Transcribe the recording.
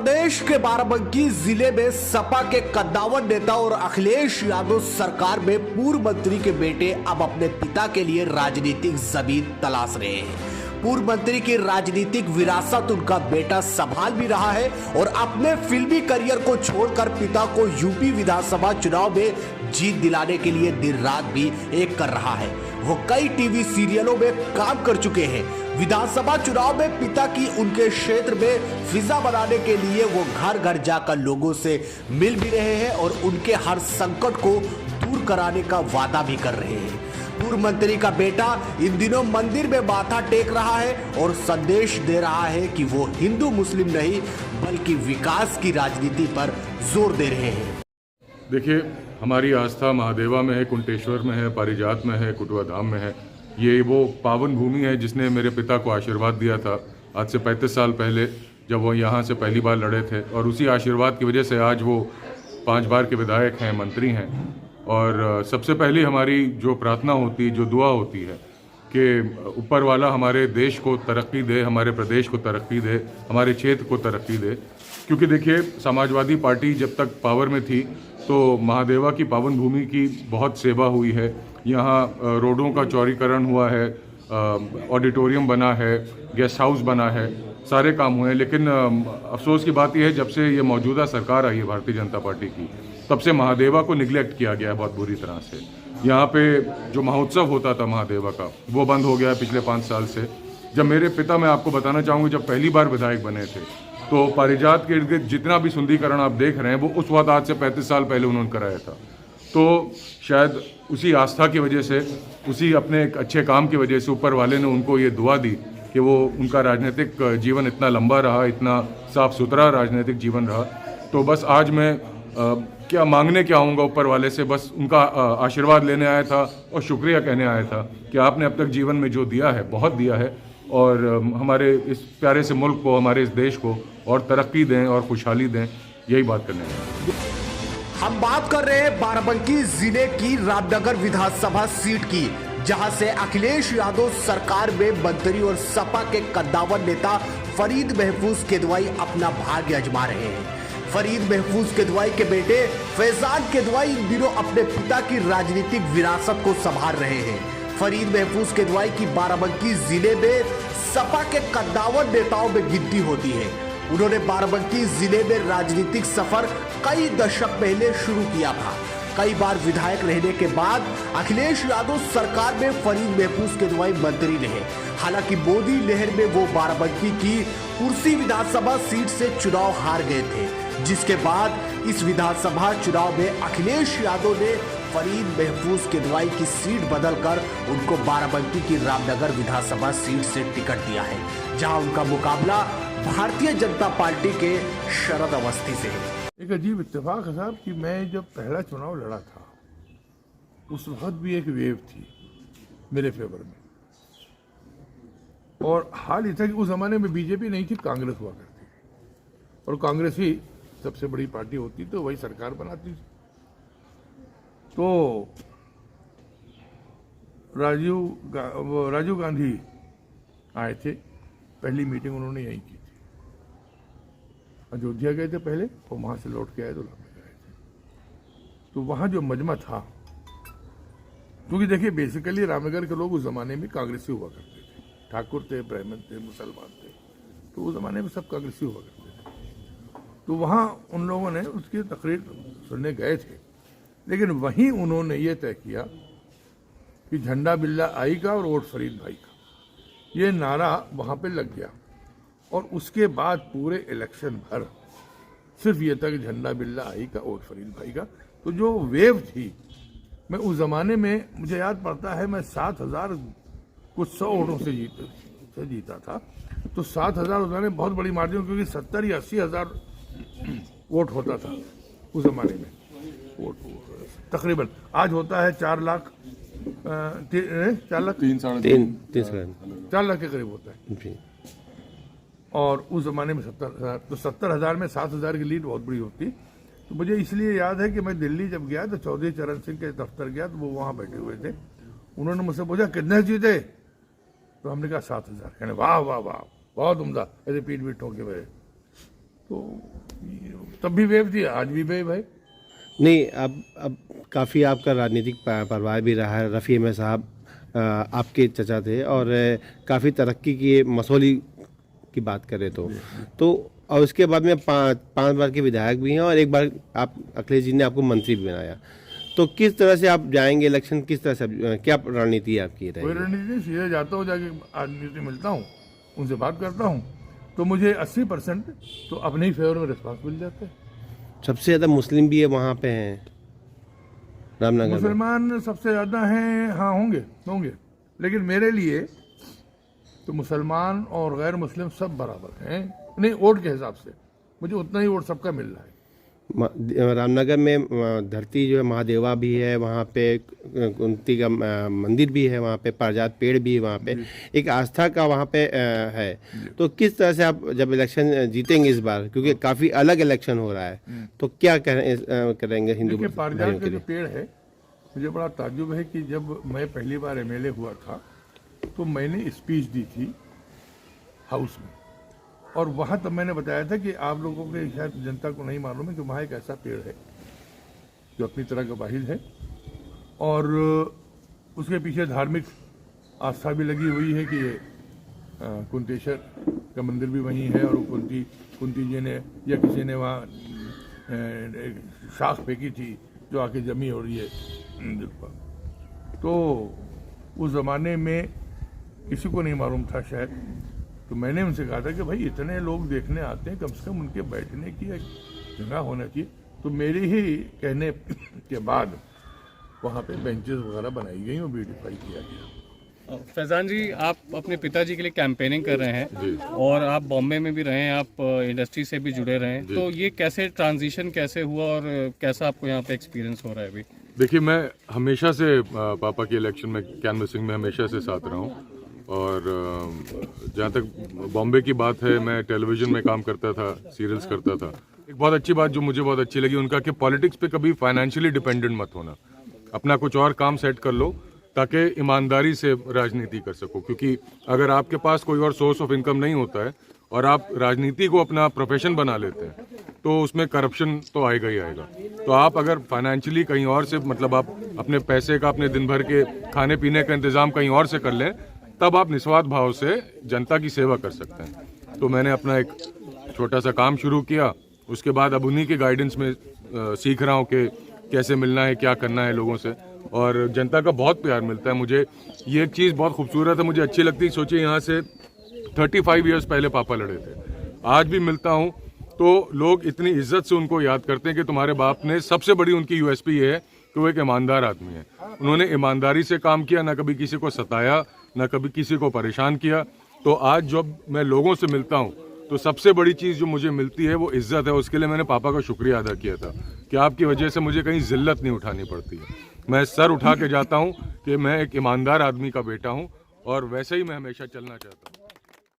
प्रदेश के बाराबंकी जिले में सपा के कद्दावर नेता और अखिलेश यादव सरकार में पूर्व मंत्री के बेटे अब अपने पिता के लिए राजनीतिक जमीन तलाश रहे हैं। पूर्व मंत्री की राजनीतिक विरासत उनका बेटा संभाल भी रहा है और अपने फिल्मी करियर को छोड़कर पिता को यूपी विधानसभा चुनाव में जीत दिलाने के लिए दिन रात भी एक कर रहा है। वो कई टीवी सीरियलों में काम कर चुके हैं। विधानसभा चुनाव में पिता की उनके क्षेत्र में फिजा बनाने के लिए वो घर घर जाकर लोगों से मिल भी रहे हैं और उनके हर संकट को दूर कराने का वादा भी कर रहे हैं। पूर्व मंत्री का बेटा इन दिनों मंदिर में माथा टेक रहा है और संदेश दे रहा है कि वो हिंदू मुस्लिम नहीं बल्कि विकास की राजनीति पर जोर दे रहे हैं। देखिए, हमारी आस्था महादेवा में है, कुंटेश्वर में है, पारिजात में है, कुटवा धाम में है। ये वो पावन भूमि है जिसने मेरे पिता को आशीर्वाद दिया था आज से 35 साल पहले, जब वो यहाँ से पहली बार लड़े थे। और उसी आशीर्वाद की वजह से आज वो 5 बार के विधायक हैं, मंत्री हैं। और सबसे पहली हमारी जो प्रार्थना होती है, जो दुआ होती है कि ऊपर वाला हमारे देश को तरक्की दे, हमारे प्रदेश को तरक्की दे, हमारे क्षेत्र को तरक्की दे। क्योंकि देखिए, समाजवादी पार्टी जब तक पावर में थी तो महादेवा की पावन भूमि की बहुत सेवा हुई है। यहाँ रोडों का चौड़ीकरण हुआ है, ऑडिटोरियम बना है, गेस्ट हाउस बना है, सारे काम हुए हैं। लेकिन अफसोस की बात यह है, जब से ये मौजूदा सरकार आई है भारतीय जनता पार्टी की, तब से महादेवा को निगलेक्ट किया गया है बहुत बुरी तरह से। यहाँ पे जो महोत्सव होता था महादेवा का, वो बंद हो गया है पिछले 5 साल से। जब मेरे पिता, मैं आपको बताना चाहूँगा, जब पहली बार विधायक बने थे तो पारिजात के इर्द गिर्द जितना भी सुंदरीकरण आप देख रहे हैं वो उस वक्त आज से 35 साल पहले उन्होंने कराया था। तो शायद उसी आस्था की वजह से, उसी अपने एक अच्छे काम की वजह से ऊपर वाले ने उनको ये दुआ दी कि वो उनका राजनीतिक जीवन इतना लंबा रहा, इतना साफ सुथरा राजनीतिक जीवन रहा। तो बस आज मैं क्या मांगने क्या आऊँगा ऊपर वाले से, बस उनका आशीर्वाद लेने आया था और शुक्रिया कहने आया था कि आपने अब तक जीवन में जो दिया है, बहुत दिया है, और हमारे इस प्यारे से मुल्क को, हमारे इस देश को और तरक्की दें और खुशहाली दें। यही बात करने हैं। हम बात कर रहे हैं बाराबंकी जिले की रामनगर विधानसभा सीट की, जहां से अखिलेश यादव सरकार में मंत्री और सपा के कद्दावर नेता फरीद महफूज किदवाई अपना भाग्य आजमा रहे हैं। फरीद महफूज किदवाई के बेटे फैजान किदवाई इन दिनों अपने पिता की राजनीतिक विरासत को संभाल रहे हैं। फरीद महफूज किदवाई की बाराबंकी जिले में सपा के कद्दावर नेताओं में गिनती होती है। उन्होंने बाराबंकी जिले में राजनीतिक सफर कई दशक पहले शुरू किया था। कई बार विधायक रहने के बाद अखिलेश यादव सरकार में फरीद महफूज किदवाई मंत्री रहे। हालांकि मोदी लहर में वो बाराबंकी की कुर्सी विधानसभा सीट से चुनाव हार गए थे, जिसके बाद इस विधानसभा चुनाव में अखिलेश यादव ने फरीद महफूज किदवाई की सीट बदलकर उनको बाराबंकी की रामनगर विधानसभा सीट से टिकट दिया है, जहां उनका मुकाबला भारतीय जनता पार्टी के शरद अवस्थी से है। एक अजीब इत्तेफाक है साहब कि मैं जब पहला चुनाव लड़ा था उस वक्त भी एक वेव थी मेरे फेवर में, और हाल ही था कि उस जमाने में बीजेपी नहीं थी, कांग्रेस हुआ करती, और कांग्रेस ही सबसे बड़ी पार्टी होती तो वही सरकार बनाती थी। तो राजीव गांधी आए थे, पहली मीटिंग उन्होंने यहीं की थी। अयोध्या गए थे पहले और वहां से लौट के आए तो रामनगर गए थे। तो वहां जो मजमा था, क्योंकि देखिए बेसिकली रामनगर के लोग उस जमाने में कांग्रेसी हुआ करते थे, ठाकुर थे, ब्राह्मण थे, मुसलमान थे, तो उस जमाने में सब कांग्रेसी हुआ करते थे। तो वहां उन लोगों ने उसकी तकरीर सुनने गए थे, लेकिन वहीं उन्होंने ये तय किया कि झंडा बिल्ला आई का और वोट फरीद भाई का, ये नारा वहां पे लग गया। और उसके बाद पूरे इलेक्शन भर सिर्फ ये था कि झंडा बिल्ला आई का, वोट फरीद भाई का। तो जो वेव थी, मैं उस जमाने में, मुझे याद पड़ता है, मैं 7,000 कुछ 100 वोटों से जीता था। तो 7,000 उस जमाने बहुत बड़ी मार्जिन, क्योंकि 70 या 80 हजार वोट होता था उस जमाने में। वोट तकरीबन आज होता है 4 लाख 4 लाख 4 लाख के करीब होता है, और उस जमाने में 70,000। तो 70,000 में 7,000 की लीड बहुत बड़ी होती। तो मुझे इसलिए याद है कि मैं दिल्ली जब गया तो चौधरी चरण सिंह के दफ्तर गया, तो वो वहां बैठे हुए थे। उन्होंने मुझसे पूछा कितने जीते, तो हमने कहा 7,000। कहने वाह वाह वाह, बहुत उम्दा, ऐसे पीठ पीठ ठोके हुए। तो तब भी वेव थी, आज भी वेव है। नहीं, अब काफ़ी आपका राजनीतिक परिवार भी रहा है। रफ़ी अहमद साहब आपके चचा थे और काफ़ी तरक्की की मसौली की बात करें तो और उसके बाद में पांच बार के विधायक भी हैं और एक बार आप अखिलेश जी ने आपको मंत्री भी बनाया। तो किस तरह से आप जाएंगे इलेक्शन, किस तरह से क्या रणनीति है आपकी कोई रहेगी? रणनीति नहीं, सीधे जाता हूँ, जाके आदमी से मिलता हूँ, उनसे बात करता हूँ, तो मुझे 80% तो अपने ही फेवर में रिस्पॉन्स मिल जाता है। सबसे ज़्यादा मुस्लिम भी है वहाँ पे हैं रामनगर में। मुसलमान सबसे ज़्यादा हैं, हाँ होंगे, लेकिन मेरे लिए तो मुसलमान और गैर मुस्लिम सब बराबर हैं, नहीं वोट के हिसाब से मुझे उतना ही वोट सबका मिल रहा है। रामनगर में धरती जो है महादेवा भी है, वहाँ पे कुंती का मंदिर भी है, वहाँ पे पारिजात पेड़ भी है, वहाँ पे एक आस्था का वहाँ पे है। तो किस तरह से आप जब इलेक्शन जीतेंगे इस बार, क्योंकि काफ़ी अलग इलेक्शन हो रहा है, तो क्या करेंगे हिंदू देखिए, पारिजात भाइयों का के जो लिए? पेड़ है, मुझे बड़ा ताज्जुब है कि जब मैं पहली बार एमएलए हुआ था तो मैंने स्पीच दी थी हाउस में, और वहाँ तब मैंने बताया था कि आप लोगों के शायद जनता को नहीं मालूम है कि वहाँ एक ऐसा पेड़ है जो अपनी तरह का वाहिद है, और उसके पीछे धार्मिक आस्था भी लगी हुई है कि ये कुंतेश्वर का मंदिर भी वहीं है, और कुंती जी ने या किसी ने वहाँ एक शाख फेंकी थी जो आके जमी हो रही है मंदिर पर। तो उस ज़माने में किसी को नहीं मालूम था शायद, तो मैंने उनसे कहा था कि भाई इतने लोग देखने आते हैं, कम से कम उनके बैठने की एक जगह होना चाहिए। तो मेरे ही कहने के बाद वहाँ पे बेंचेस वगैरह बनाई गई और ब्यूटीफाई किया गया। फैजान जी, आप अपने पिताजी के लिए कैंपेनिंग कर रहे हैं और आप बॉम्बे में भी रहे हैं, आप इंडस्ट्री से भी जुड़े रहे हैं, तो ये कैसे ट्रांजिशन कैसे हुआ और कैसा आपको यहाँ पे एक्सपीरियंस हो रहा है अभी? देखिए, मैं हमेशा से पापा के इलेक्शन में कैनवसिंग में हमेशा से साथ रहा हूँ, और जहाँ तक बॉम्बे की बात है, मैं टेलीविज़न में काम करता था, सीरियल्स करता था। एक बहुत अच्छी बात जो मुझे बहुत अच्छी लगी उनका, कि पॉलिटिक्स पे कभी फाइनेंशियली डिपेंडेंट मत होना, अपना कुछ और काम सेट कर लो ताकि ईमानदारी से राजनीति कर सको, क्योंकि अगर आपके पास कोई और सोर्स ऑफ इनकम नहीं होता है और आप राजनीति को अपना प्रोफेशन बना लेते हैं तो उसमें करप्शन तो आएगा ही आएगा। तो आप अगर फाइनेंशियली कहीं और से, मतलब आप अपने पैसे का, अपने दिन भर के खाने पीने का इंतजाम कहीं और से कर लें, तब आप निस्वार्थ भाव से जनता की सेवा कर सकते हैं। तो मैंने अपना एक छोटा सा काम शुरू किया, उसके बाद अब उन्हीं के गाइडेंस में सीख रहा हूँ कि कैसे मिलना है, क्या करना है लोगों से, और जनता का बहुत प्यार मिलता है मुझे। ये एक चीज़ बहुत खूबसूरत है, मुझे अच्छी लगती है। सोचिए, यहाँ से 35 ईयर्स पहले पापा लड़े थे, आज भी मिलता हूँ तो लोग इतनी इज्जत से उनको याद करते हैं कि तुम्हारे बाप ने, सबसे बड़ी उनकी यूएसपी ये है कि वो एक ईमानदार आदमी है। उन्होंने ईमानदारी से काम किया, ना कभी किसी को सताया, ना कभी किसी को परेशान किया। तो आज जब मैं लोगों से मिलता हूँ तो सबसे बड़ी चीज़ जो मुझे मिलती है वो इज्जत है। उसके लिए मैंने पापा का शुक्रिया अदा किया था कि आपकी वजह से मुझे कहीं जिल्लत नहीं उठानी पड़ती है। मैं सर उठा के जाता हूँ कि मैं एक ईमानदार आदमी का बेटा हूँ, और वैसे ही मैं हमेशा चलना चाहता हूँ।